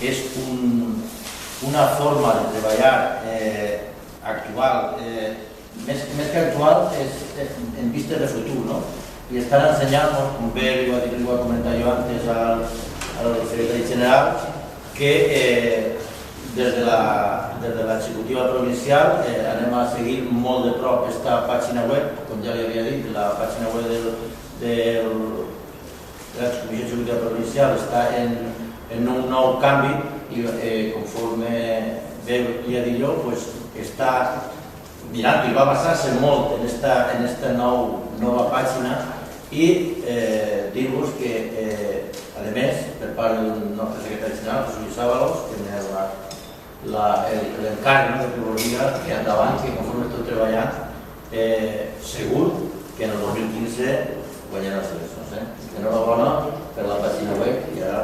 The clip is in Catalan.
és una forma de treballar actual, més que actual, en vista de futur, no? I estan ensenyant, com bé li va comentar jo antes al secretari general, que des de l'executiva provincial anem a seguir molt de prop aquesta pàgina web, com ja li havia dit, la pàgina web de l'excomissió executiva provincial està en un nou canvi i conforme bé li ha dit jo, està mirant i va basar-se molt en aquesta nova pàgina i dir-vos que, a més, per part del nostre secretari general, José Luis Ábalos, que l'encàrrec de que volia que endavant, que conforme estem treballant, segur que en el 2015 guanyarà les eleccions. Enhorabona per la pàgina web i ara